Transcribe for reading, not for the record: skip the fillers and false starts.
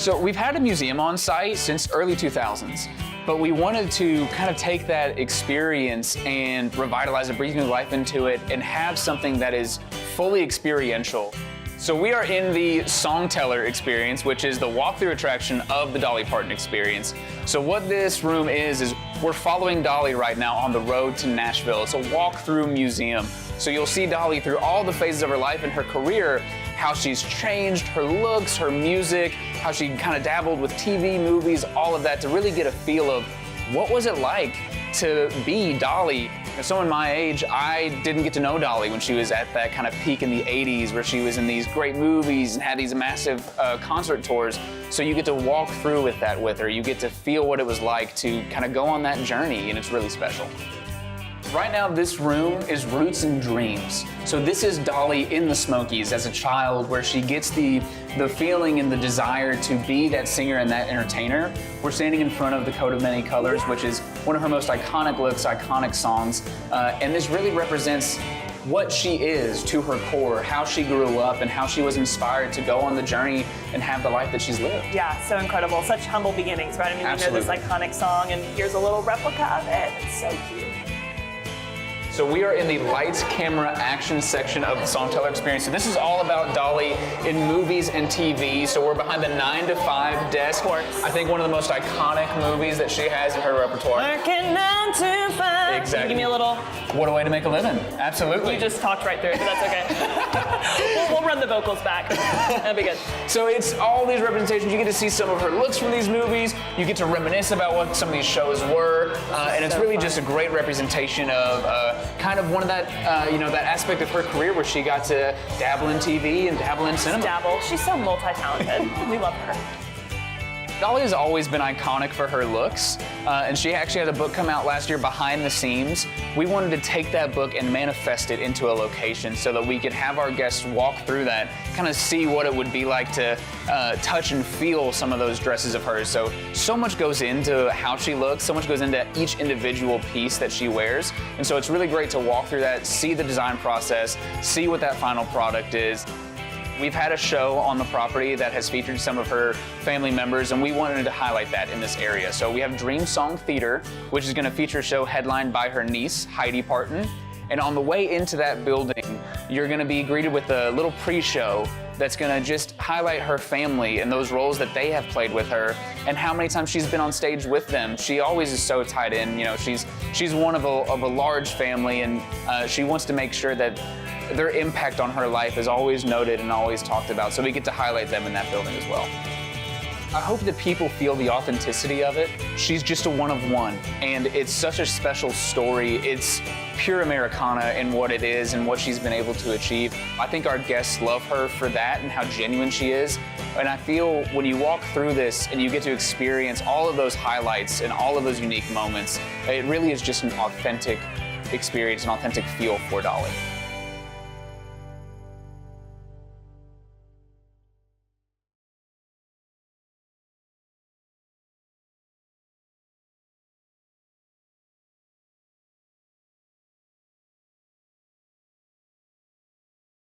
So we've had a museum on site since early 2000s, but we wanted to kind of take that experience and revitalize it, breathe new life into it, and have something that is fully experiential. So we are in the Songteller Experience, which is the walkthrough attraction of the Dolly Parton Experience. So what this room is we're following Dolly right now on the road to Nashville. It's a walkthrough museum. So you'll see Dolly through all the phases of her life and her career, how she's changed, her looks, her music, how she kind of dabbled with TV, movies, all of that, to really get a feel of what was it like to be Dolly. As someone my age, I didn't get to know Dolly when she was at that kind of peak in the 80s, where she was in these great movies and had these massive concert tours. So you get to walk through with that with her. You get to feel what it was like to kind of go on that journey, and it's really special. Right now, this room is Roots and Dreams. So this is Dolly in the Smokies as a child, where she gets the feeling and the desire to be that singer and that entertainer. We're standing in front of the Coat of Many Colors, which is one of her most iconic looks, iconic songs. And this really represents what she is to her core, how she grew up, and how she was inspired to go on the journey and have the life that she's lived. Yeah, so incredible. Such humble beginnings, right? I mean, Absolutely. We know this iconic song, and here's a little replica of it. It's so cute. So we are in the lights, camera, action section of the Songteller Experience. So this is all about Dolly in movies and TV. So we're behind the 9 to 5 desk. Of course. I think one of the most iconic movies that she has in her repertoire. Working 9 to 5. Exactly. Can you give me a little? What a way to make a living. Absolutely. You just talked right through it, but that's okay. we'll run the vocals back. That'll be good. So it's all these representations. You get to see some of her looks from these movies. You get to reminisce about what some of these shows were. And it's So really fun. just a great representation of kind of one of that, that aspect of her career where she got to dabble in TV and dabble in cinema. Dabble. She's so multi-talented. We love her. Dolly has always been iconic for her looks, and she actually had a book come out last year, Behind the Seams. We wanted to take that book and manifest it into a location so that we could have our guests walk through that, kind of see what it would be like to touch and feel some of those dresses of hers. So much goes into how she looks, so much goes into each individual piece that she wears, and so it's really great to walk through that, see the design process, see what that final product is. We've had a show on the property that has featured some of her family members, and we wanted to highlight that in this area. So we have Dream Song Theater, which is going to feature a show headlined by her niece, Heidi Parton. And on the way into that building, you're going to be greeted with a little pre-show that's going to just highlight her family and those roles that they have played with her, and how many times she's been on stage with them. She always is so tied in. You know, she's one of a large family, and she wants to make sure that their impact on her life is always noted and always talked about, so we get to highlight them in that building as well. I hope that people feel the authenticity of it. She's just a one of one, and it's such a special story. It's pure Americana in what it is and what she's been able to achieve. I think our guests love her for that and how genuine she is. And I feel when you walk through this and you get to experience all of those highlights and all of those unique moments, it really is just an authentic experience, an authentic feel for Dolly.